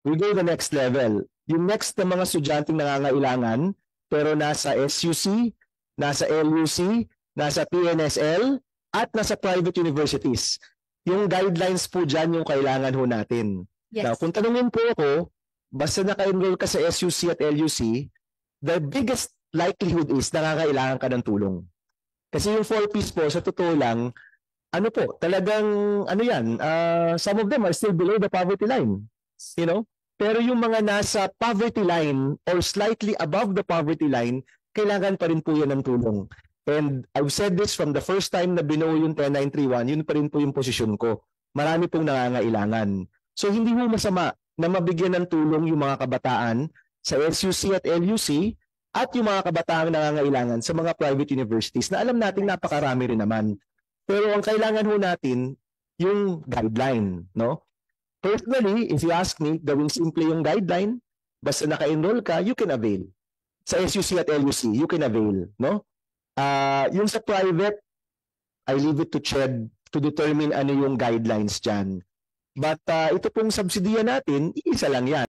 we go the next level. Yung next na mga estudyanteng nangangailangan, pero nasa SUC, nasa LUC, nasa PNSL, at nasa private universities. Yung guidelines po dyan yung kailangan ho natin. Yes. Now, kung tanungin po ako, basta naka-enroll ka sa SUC at LUC, the biggest likelihood is nangangailangan ka ng tulong. Kasi yung 4Ps po, sa totoo lang, ano po, talagang, ano yan, some of them are still below the poverty line. You know? Pero yung mga nasa poverty line or slightly above the poverty line, kailangan pa rin po yan ng tulong. And I've said this from the first time na binuo yung 10931, yun pa rin po yung posisyon ko. Marami pong nangangailangan. So hindi mo masama na mabigyan ng tulong yung mga kabataan sa SUC at LUC at yung mga kabataan nangangailangan sa mga private universities na alam natin napakarami rin naman. Pero ang kailangan ho natin yung guideline, no? Personally, if you ask me, gawing simple yung guideline, basta naka-enroll ka, you can avail. Sa SUC at LUC, you can avail, no? Yung sa private, I leave it to CHED to determine ano yung guidelines dyan. But ito pong subsidiya natin, isa lang yan.